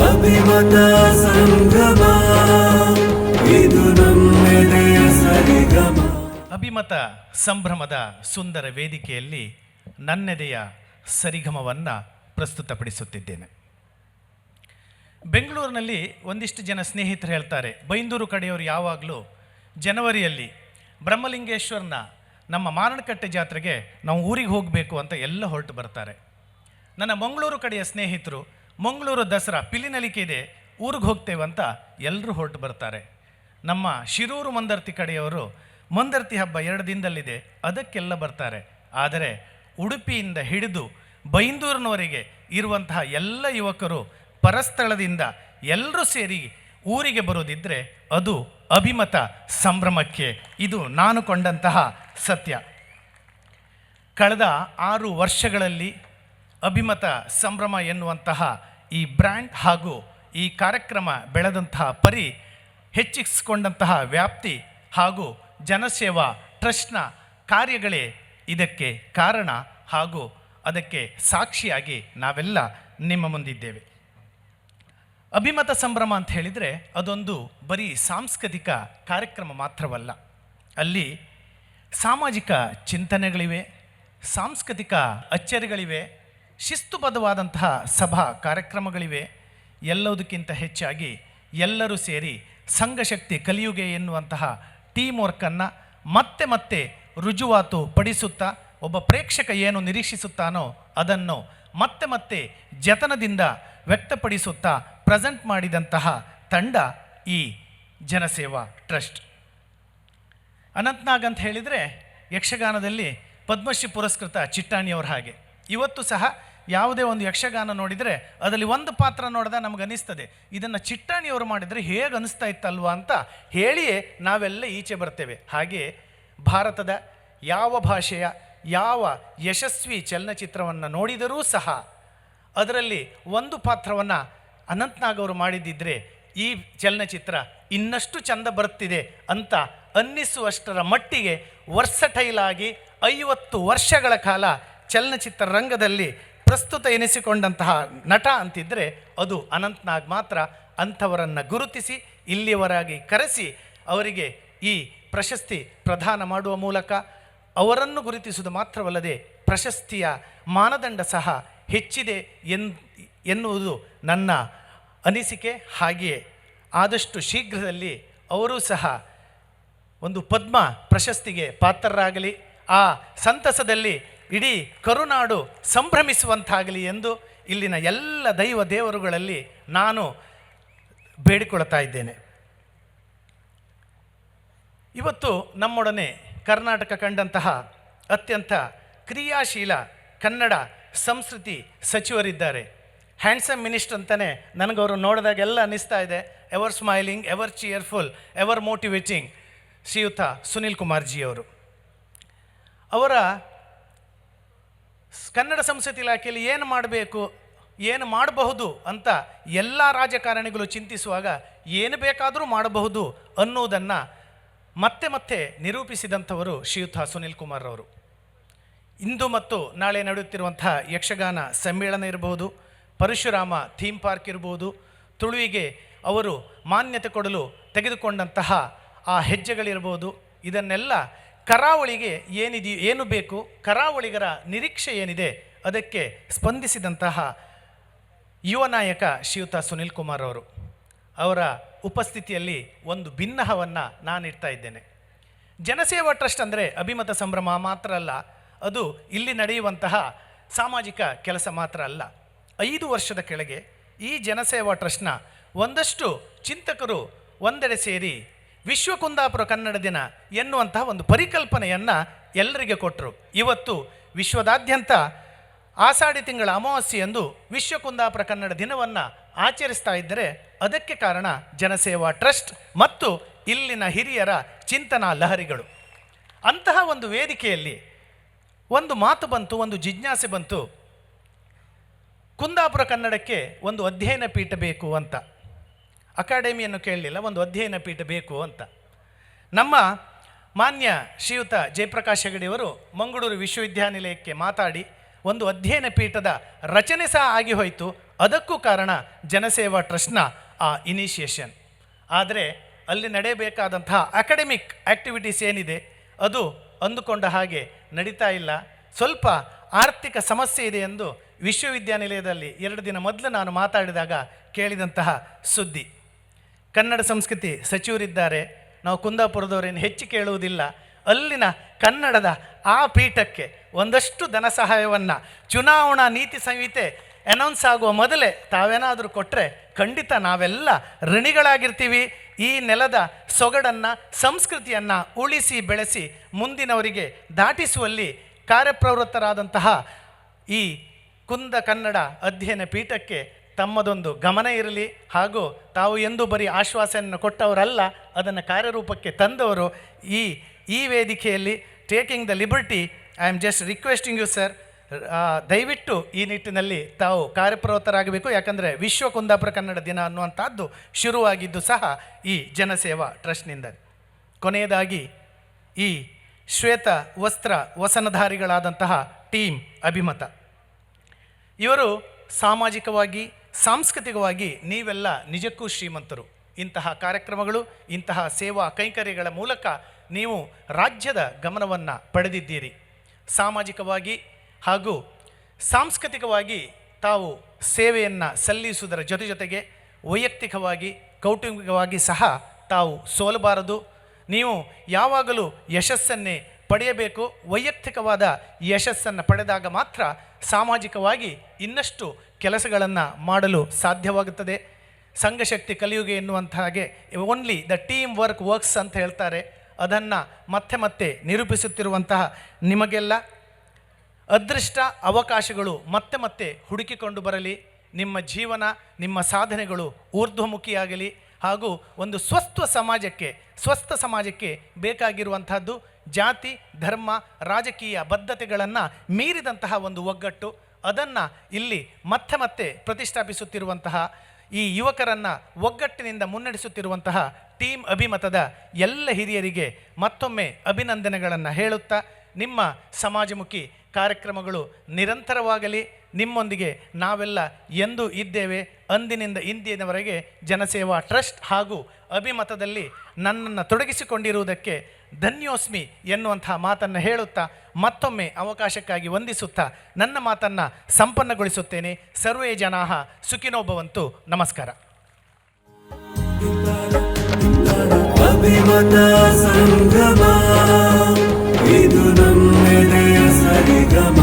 ಅಭಿಮತ ಸಂಗಮ, ಇದು ನಮ್ಮೆದೆಯ ಸರಿಗಮ. ಅಭಿಮತ ಸಂಭ್ರಮದ ಸುಂದರ ವೇದಿಕೆಯಲ್ಲಿ ನನ್ನೆದೆಯ ಸರಿಗಮವನ್ನು ಪ್ರಸ್ತುತಪಡಿಸುತ್ತಿದ್ದೇನೆ. ಬೆಂಗಳೂರಿನಲ್ಲಿ ಒಂದಿಷ್ಟು ಜನ ಸ್ನೇಹಿತರು ಹೇಳ್ತಾರೆ, ಬೈಂದೂರು ಕಡೆಯವರು ಯಾವಾಗಲೂ ಜನವರಿಯಲ್ಲಿ ಬ್ರಹ್ಮಲಿಂಗೇಶ್ವರನ ನಮ್ಮ ಮಾರಣಕಟ್ಟೆ ಜಾತ್ರೆಗೆ ನಾವು ಊರಿಗೆ ಹೋಗಬೇಕು ಅಂತ ಎಲ್ಲ ಹೊರಟು ಬರ್ತಾರೆ. ನನ್ನ ಮಂಗಳೂರು ಕಡೆಯ ಸ್ನೇಹಿತರು ಮಂಗಳೂರು ದಸರಾ ಪಿಲಿನಲಿಕೆ ಇದೆ, ಊರಿಗೆ ಹೋಗ್ತೇವೆ ಅಂತ ಎಲ್ಲರೂ ಹೊರಟು ಬರ್ತಾರೆ. ನಮ್ಮ ಶಿರೂರು ಮಂದರ್ತಿ ಕಡೆಯವರು ಮಂದರ್ತಿ ಹಬ್ಬ 2 ದಿನದಲ್ಲಿದೆ, ಅದಕ್ಕೆಲ್ಲ ಬರ್ತಾರೆ. ಆದರೆ ಉಡುಪಿಯಿಂದ ಹಿಡಿದು ಬೈಂದೂರಿನವರೆಗೆ ಇರುವಂತಹ ಎಲ್ಲ ಯುವಕರು ಪರಸ್ಥಳದಿಂದ ಎಲ್ಲರೂ ಸೇರಿ ಊರಿಗೆ ಬರೋದಿದ್ದರೆ ಅದು ಅಭಿಮತ ಸಂಭ್ರಮಕ್ಕೆ. ಇದು ನಾನು ಕೊಂಡಂತಹ ಸತ್ಯ. ಕಳೆದ 6 ವರ್ಷಗಳಲ್ಲಿ ಅಭಿಮತ ಸಂಭ್ರಮ ಎನ್ನುವಂತಹ ಈ ಬ್ರ್ಯಾಂಡ್ ಹಾಗೂ ಈ ಕಾರ್ಯಕ್ರಮ ಬೆಳೆದಂತಹ ಪರಿ ಹೆಚ್ಚಿಸಿಕೊಂಡಂತಹ ವ್ಯಾಪ್ತಿ ಹಾಗೂ ಜನಸೇವಾ ಟ್ರಸ್ಟ್ನ ಕಾರ್ಯಗಳೇ ಇದಕ್ಕೆ ಕಾರಣ ಹಾಗೂ ಅದಕ್ಕೆ ಸಾಕ್ಷಿಯಾಗಿ ನಾವೆಲ್ಲ ನಿಮ್ಮ ಮುಂದಿದ್ದೇವೆ. ಅಭಿಮತ ಸಂಭ್ರಮ ಅಂತ ಹೇಳಿದರೆ ಅದೊಂದು ಬರೀ ಸಾಂಸ್ಕೃತಿಕ ಕಾರ್ಯಕ್ರಮ ಮಾತ್ರವಲ್ಲ. ಅಲ್ಲಿ ಸಾಮಾಜಿಕ ಚಿಂತನೆಗಳಿವೆ, ಸಾಂಸ್ಕೃತಿಕ ಅಚ್ಚರಿಗಳಿವೆ, ಶಿಸ್ತುಬದ್ಧವಾದಂತಹ ಸಭಾ ಕಾರ್ಯಕ್ರಮಗಳಿವೆ. ಎಲ್ಲದಕ್ಕಿಂತ ಹೆಚ್ಚಾಗಿ ಎಲ್ಲರೂ ಸೇರಿ ಸಂಘಶಕ್ತಿ ಕಲಿಯುಗೆ ಎನ್ನುವಂತಹ ಟೀಮ್ ವರ್ಕನ್ನು ಮತ್ತೆ ಮತ್ತೆ ರುಜುವಾತು ಪಡಿಸುತ್ತಾ ಒಬ್ಬ ಪ್ರೇಕ್ಷಕ ಏನು ನಿರೀಕ್ಷಿಸುತ್ತಾನೋ ಅದನ್ನು ಮತ್ತೆ ಮತ್ತೆ ಜತನದಿಂದ ವ್ಯಕ್ತಪಡಿಸುತ್ತಾ ಪ್ರೆಸೆಂಟ್ ಮಾಡಿದಂತಹ ತಂಡ ಈ ಜನಸೇವಾ ಟ್ರಸ್ಟ್. ಅನಂತನಾಗ್ ಅಂತ ಹೇಳಿದರೆ ಯಕ್ಷಗಾನದಲ್ಲಿ ಪದ್ಮಶ್ರೀ ಪುರಸ್ಕೃತ ಚಿಟ್ಟಾಣಿಯವ್ರ ಹಾಗೆ. ಇವತ್ತು ಸಹ ಯಾವುದೇ ಒಂದು ಯಕ್ಷಗಾನ ನೋಡಿದರೆ ಅದರಲ್ಲಿ ಒಂದು ಪಾತ್ರ ನೋಡಿದ ನಮಗೆ ಅನಿಸ್ತದೆ, ಇದನ್ನು ಚಿಟ್ಟಾಣಿಯವರು ಮಾಡಿದರೆ ಹೇಗೆ ಅನಿಸ್ತಾ ಇತ್ತಲ್ವ ಅಂತ ಹೇಳಿಯೇ ನಾವೆಲ್ಲ ಈಚೆ ಬರ್ತೇವೆ. ಹಾಗೆ ಭಾರತದ ಯಾವ ಭಾಷೆಯ ಯಾವ ಯಶಸ್ವಿ ಚಲನಚಿತ್ರವನ್ನು ನೋಡಿದರೂ ಸಹ ಅದರಲ್ಲಿ ಒಂದು ಪಾತ್ರವನ್ನು ಅನಂತನಾಗ್ ಅವರು ಮಾಡಿದ್ದಿದ್ರೆ ಈ ಚಲನಚಿತ್ರ ಇನ್ನಷ್ಟು ಚಂದ ಬರುತ್ತಿದೆ ಅಂತ ಅನ್ನಿಸುವಷ್ಟರ ಮಟ್ಟಿಗೆ ವರ್ಸಟೈಲ್ ಆಗಿ 50 ವರ್ಷಗಳ ಕಾಲ ಚಲನಚಿತ್ರ ರಂಗದಲ್ಲಿ ಪ್ರಸ್ತುತ ಎನಿಸಿಕೊಂಡಂತಹ ನಟ ಅಂತಿದ್ದರೆ ಅದು ಅನಂತನಾಗ್ ಮಾತ್ರ. ಅಂಥವರನ್ನು ಗುರುತಿಸಿ ಇಲ್ಲಿಯವರಾಗಿ ಕರೆಸಿ ಅವರಿಗೆ ಈ ಪ್ರಶಸ್ತಿ ಪ್ರದಾನ ಮಾಡುವ ಮೂಲಕ ಅವರನ್ನು ಗುರುತಿಸುವುದು ಮಾತ್ರವಲ್ಲದೆ ಪ್ರಶಸ್ತಿಯ ಮಾನದಂಡ ಸಹ ಹೆಚ್ಚಿದೆ ಎನ್ನುವುದು ನನ್ನ ಅನಿಸಿಕೆ. ಹಾಗೆಯೇ ಆದಷ್ಟು ಶೀಘ್ರದಲ್ಲಿ ಅವರೂ ಸಹ ಒಂದು ಪದ್ಮ ಪ್ರಶಸ್ತಿಗೆ ಪಾತ್ರರಾಗಲಿ, ಆ ಸಂತಸದಲ್ಲಿ ಇಡೀ ಕರುನಾಡು ಸಂಭ್ರಮಿಸುವಂತಾಗಲಿ ಎಂದು ಇಲ್ಲಿನ ಎಲ್ಲ ದೈವ ದೇವರುಗಳಲ್ಲಿ ನಾನು ಬೇಡಿಕೊಳ್ತಾ ಇದ್ದೇನೆ. ಇವತ್ತು ನಮ್ಮೊಡನೆ ಕರ್ನಾಟಕ ಕಂಡಂತಹ ಅತ್ಯಂತ ಕ್ರಿಯಾಶೀಲ ಕನ್ನಡ ಸಂಸ್ಕೃತಿ ಸಚಿವರಿದ್ದಾರೆ. ಹ್ಯಾಂಡ್ಸಮ್ ಮಿನಿಸ್ಟರ್ ಅಂತಲೇ ನನಗವರು ನೋಡಿದಾಗೆಲ್ಲ ಅನ್ನಿಸ್ತಾ ಇದೆ. Ever smiling, ever cheerful, ever motivating ಶ್ರೀಯುತ ಸುನೀಲ್ ಕುಮಾರ್ ಜಿಯವರು. ಅವರ ಕನ್ನಡ ಸಂಸ್ಕೃತಿ ಇಲಾಖೆಯಲ್ಲಿ ಏನು ಮಾಡಬೇಕು, ಏನು ಮಾಡಬಹುದು ಅಂತ ಎಲ್ಲ ರಾಜಕಾರಣಿಗಳು ಚಿಂತಿಸುವಾಗ ಏನು ಬೇಕಾದರೂ ಮಾಡಬಹುದು ಅನ್ನುವುದನ್ನು ಮತ್ತೆ ಮತ್ತೆ ನಿರೂಪಿಸಿದಂಥವರು ಶ್ರೀಯುತ ಸುನೀಲ್ ಕುಮಾರ್ ಅವರು. ಇಂದು ಮತ್ತು ನಾಳೆ ನಡೆಯುತ್ತಿರುವಂತಹ ಯಕ್ಷಗಾನ ಸಮ್ಮೇಳನ ಇರಬಹುದು, ಪರಶುರಾಮ ಥೀಮ್ ಪಾರ್ಕ್ ಇರ್ಬೋದು, ತುಳುವಿಗೆ ಅವರು ಮಾನ್ಯತೆ ಕೊಡಲು ತೆಗೆದುಕೊಂಡಂತಹ ಆ ಹೆಜ್ಜೆಗಳಿರ್ಬೋದು, ಇದನ್ನೆಲ್ಲ ಕರಾವಳಿಗೆ ಏನು ಬೇಕು, ಕರಾವಳಿಗರ ನಿರೀಕ್ಷೆ ಏನಿದೆ ಅದಕ್ಕೆ ಸ್ಪಂದಿಸಿದಂತಹ ಯುವ ನಾಯಕ ಶ್ರೀಯುತ ಸುನೀಲ್ ಕುಮಾರ್ ಅವರು. ಅವರ ಉಪಸ್ಥಿತಿಯಲ್ಲಿ ಒಂದು ಭಿನ್ನಹವನ್ನು ನಾನು ಇಡ್ತಾ ಇದ್ದೇನೆ. ಜನಸೇವಾ ಟ್ರಸ್ಟ್ ಅಂದರೆ ಅಭಿಮತ ಸಂಭ್ರಮ ಮಾತ್ರ ಅಲ್ಲ, ಅದು ಇಲ್ಲಿ ನಡೆಯುವಂತಹ ಸಾಮಾಜಿಕ ಕೆಲಸ ಮಾತ್ರ ಅಲ್ಲ. 5 ವರ್ಷದ ಕೆಳಗೆ ಈ ಜನಸೇವಾ ಟ್ರಸ್ಟ್ನ ಒಂದಷ್ಟು ಚಿಂತಕರು ಒಂದೆಡೆ ಸೇರಿ ವಿಶ್ವಕುಂದಾಪುರ ಕನ್ನಡ ದಿನ ಎನ್ನುವಂತಹ ಒಂದು ಪರಿಕಲ್ಪನೆಯನ್ನು ಎಲ್ಲರಿಗೆ ಕೊಟ್ಟರು. ಇವತ್ತು ವಿಶ್ವದಾದ್ಯಂತ ಆಷಾಢಿ ತಿಂಗಳ ಅಮಾವಾಸ್ಯೆಯಂದು ವಿಶ್ವಕುಂದಾಪುರ ಕನ್ನಡ ದಿನವನ್ನು ಆಚರಿಸ್ತಾ ಇದ್ದರೆ ಅದಕ್ಕೆ ಕಾರಣ ಜನಸೇವಾ ಟ್ರಸ್ಟ್ ಮತ್ತು ಇಲ್ಲಿನ ಹಿರಿಯರ ಚಿಂತನಾ ಲಹರಿಗಳು. ಅಂತಹ ಒಂದು ವೇದಿಕೆಯಲ್ಲಿ ಒಂದು ಮಾತು ಬಂತು, ಒಂದು ಜಿಜ್ಞಾಸೆ ಬಂತು, ಕುಂದಾಪುರ ಕನ್ನಡಕ್ಕೆ ಒಂದು ಅಧ್ಯಯನ ಪೀಠ ಬೇಕು ಅಂತ. ಅಕಾಡೆಮಿಯನ್ನು ಕೇಳಲಿಲ್ಲ, ಒಂದು ಅಧ್ಯಯನ ಪೀಠ ಬೇಕು ಅಂತ. ನಮ್ಮ ಮಾನ್ಯ ಶ್ರೀಯುತ ಜಯಪ್ರಕಾಶ್ ಹೆಗಡೆಯವರು ಮಂಗಳೂರು ವಿಶ್ವವಿದ್ಯಾನಿಲಯಕ್ಕೆ ಮಾತಾಡಿ ಒಂದು ಅಧ್ಯಯನ ಪೀಠದ ರಚನೆ ಸಹ ಆಗಿ ಹೋಯಿತು. ಅದಕ್ಕೂ ಕಾರಣ ಜನಸೇವಾ ಟ್ರಸ್ಟ್ನ ಆ ಇನಿಷಿಯೇಷನ್. ಆದರೆ ಅಲ್ಲಿ ನಡೆಯಬೇಕಾದಂತಹ ಅಕಾಡೆಮಿಕ್ ಆ್ಯಕ್ಟಿವಿಟೀಸ್ ಏನಿದೆ ಅದು ಅಂದುಕೊಂಡ ಹಾಗೆ ನಡೀತಾ ಇಲ್ಲ. ಸ್ವಲ್ಪ ಆರ್ಥಿಕ ಸಮಸ್ಯೆ ಇದೆ ಎಂದು ವಿಶ್ವವಿದ್ಯಾನಿಲಯದಲ್ಲಿ 2 ದಿನ ಮೊದಲು ನಾನು ಮಾತಾಡಿದಾಗ ಕೇಳಿದಂತಹ ಸುದ್ದಿ. ಕನ್ನಡ ಸಂಸ್ಕೃತಿ ಸಚಿವರಿದ್ದಾರೆ, ನಾವು ಕುಂದಾಪುರದವರೇನು ಹೆಚ್ಚು ಕೇಳುವುದಿಲ್ಲ. ಅಲ್ಲಿನ ಕನ್ನಡದ ಆ ಪೀಠಕ್ಕೆ ಒಂದಷ್ಟು ಧನ ಸಹಾಯವನ್ನು ಚುನಾವಣಾ ನೀತಿ ಸಂಹಿತೆ ಅನೌನ್ಸ್ ಆಗುವ ಮೊದಲೇ ತಾವೇನಾದರೂ ಕೊಟ್ಟರೆ ಖಂಡಿತ ನಾವೆಲ್ಲ ಋಣಿಗಳಾಗಿರ್ತೀವಿ. ಈ ನೆಲದ ಸೊಗಡನ್ನು, ಸಂಸ್ಕೃತಿಯನ್ನು ಉಳಿಸಿ ಬೆಳೆಸಿ ಮುಂದಿನವರಿಗೆ ದಾಟಿಸುವಲ್ಲಿ ಕಾರ್ಯಪ್ರವೃತ್ತರಾದಂತಹ ಈ ಕುಂದ ಕನ್ನಡ ಅಧ್ಯಯನ ಪೀಠಕ್ಕೆ ತಮ್ಮದೊಂದು ಗಮನ ಇರಲಿ. ಹಾಗೂ ತಾವು ಎಂದೂ ಬರೀ ಆಶ್ವಾಸನೆಯನ್ನು ಕೊಟ್ಟವರಲ್ಲ, ಅದನ್ನು ಕಾರ್ಯರೂಪಕ್ಕೆ ತಂದವರು. ಈ ವೇದಿಕೆಯಲ್ಲಿ taking the liberty, I am just requesting you sir, ದಯವಿಟ್ಟು ಈ ನಿಟ್ಟಿನಲ್ಲಿ ತಾವು ಕಾರ್ಯಪ್ರವೃತ್ತರಾಗಬೇಕು. ಯಾಕಂದರೆ ವಿಶ್ವ ಕುಂದಾಪುರ ಕನ್ನಡ ದಿನ ಅನ್ನುವಂಥದ್ದು ಶುರುವಾಗಿದ್ದು ಸಹ ಈ ಜನಸೇವಾ ಟ್ರಸ್ಟ್ನಿಂದ. ಕೊನೆಯದಾಗಿ ಈ ಶ್ವೇತ ವಸ್ತ್ರ ವಸನಧಾರಿಗಳಾದಂತಹ ಟೀಮ್ ಅಭಿಮತ, ಇವರು ಸಾಮಾಜಿಕವಾಗಿ ಸಾಂಸ್ಕೃತಿಕವಾಗಿ ನೀವೆಲ್ಲ ನಿಜಕ್ಕೂ ಶ್ರೀಮಂತರು. ಇಂತಹ ಕಾರ್ಯಕ್ರಮಗಳು, ಇಂತಹ ಸೇವಾ ಕೈಂಕರ್ಯಗಳ ಮೂಲಕ ನೀವು ರಾಜ್ಯದ ಗಮನವನ್ನು ಪಡೆದಿದ್ದೀರಿ. ಸಾಮಾಜಿಕವಾಗಿ ಹಾಗೂ ಸಾಂಸ್ಕೃತಿಕವಾಗಿ ತಾವು ಸೇವೆಯನ್ನು ಸಲ್ಲಿಸುವುದರ ಜೊತೆಗೆ ವೈಯಕ್ತಿಕವಾಗಿ ಕೌಟುಂಬಿಕವಾಗಿ ಸಹ ತಾವು ಸೋಲಬಾರದು. ನೀವು ಯಾವಾಗಲೂ ಯಶಸ್ಸನ್ನೇ ಪಡೆಯಬೇಕು. ವೈಯಕ್ತಿಕವಾದ ಯಶಸ್ಸನ್ನು ಪಡೆದಾಗ ಮಾತ್ರ ಸಾಮಾಜಿಕವಾಗಿ ಇನ್ನಷ್ಟು ಕೆಲಸಗಳನ್ನು ಮಾಡಲು ಸಾಧ್ಯವಾಗುತ್ತದೆ. ಸಂಘಶಕ್ತಿ ಕಲಿಯುಗೆ ಎನ್ನುವಂಥ ಹಾಗೆ ಓನ್ಲಿ ದ ಟೀಮ್ ವರ್ಕ್ಸ್ ಅಂತ ಹೇಳ್ತಾರೆ. ಅದನ್ನು ಮತ್ತೆ ನಿರೂಪಿಸುತ್ತಿರುವಂತಹ ನಿಮಗೆಲ್ಲ ಅದೃಷ್ಟ ಅವಕಾಶಗಳು ಮತ್ತೆ ಹುಡುಕಿಕೊಂಡು ಬರಲಿ. ನಿಮ್ಮ ಜೀವನ, ನಿಮ್ಮ ಸಾಧನೆಗಳು ಊರ್ಧ್ವಮುಖಿಯಾಗಲಿ. ಹಾಗೂ ಒಂದು ಸ್ವಸ್ಥ ಸಮಾಜಕ್ಕೆ ಬೇಕಾಗಿರುವಂತಹದ್ದು ಜಾತಿ, ಧರ್ಮ, ರಾಜಕೀಯ ಬದ್ಧತೆಗಳನ್ನು ಮೀರಿದಂತಹ ಒಂದು ಒಗ್ಗಟ್ಟು. ಅದನ್ನು ಇಲ್ಲಿ ಮತ್ತೆ ಪ್ರತಿಷ್ಠಾಪಿಸುತ್ತಿರುವಂತಹ ಈ ಯುವಕರನ್ನು ಒಗ್ಗಟ್ಟಿನಿಂದ ಮುನ್ನಡೆಸುತ್ತಿರುವಂತಹ ಟೀಮ್ ಅಭಿಮತದ ಎಲ್ಲ ಹಿರಿಯರಿಗೆ ಮತ್ತೊಮ್ಮೆ ಅಭಿನಂದನೆಗಳನ್ನು ಹೇಳುತ್ತಾ, ನಿಮ್ಮ ಸಮಾಜಮುಖಿ ಕಾರ್ಯಕ್ರಮಗಳು ನಿರಂತರವಾಗಲಿ. ನಿಮ್ಮೊಂದಿಗೆ ನಾವೆಲ್ಲ ಎಂದೂ ಇದ್ದೇವೆ. ಅಂದಿನಿಂದ ಇಂದಿನವರೆಗೆ ಜನಸೇವಾ ಟ್ರಸ್ಟ್ ಹಾಗೂ ಅಭಿಮತದಲ್ಲಿ ನನ್ನನ್ನು ತೊಡಗಿಸಿಕೊಂಡಿರುವುದಕ್ಕೆ ಧನ್ಯೋಸ್ಮಿ ಎನ್ನುವಂತಹ ಮಾತನ್ನು ಹೇಳುತ್ತಾ ಮತ್ತೊಮ್ಮೆ ಅವಕಾಶಕ್ಕಾಗಿ ವಂದಿಸುತ್ತಾ ನನ್ನ ಮಾತನ್ನು ಸಂಪನ್ನಗೊಳಿಸುತ್ತೇನೆ. ಸರ್ವೇ ಜನಾಃ ಸುಖಿನೋ ಭವಂತು. ನಮಸ್ಕಾರ. ಅಭಿಮತ ಸಂಗಮ, ಇದು ನಮ್ಮೆದೆಯ ಸರಿಗಮ.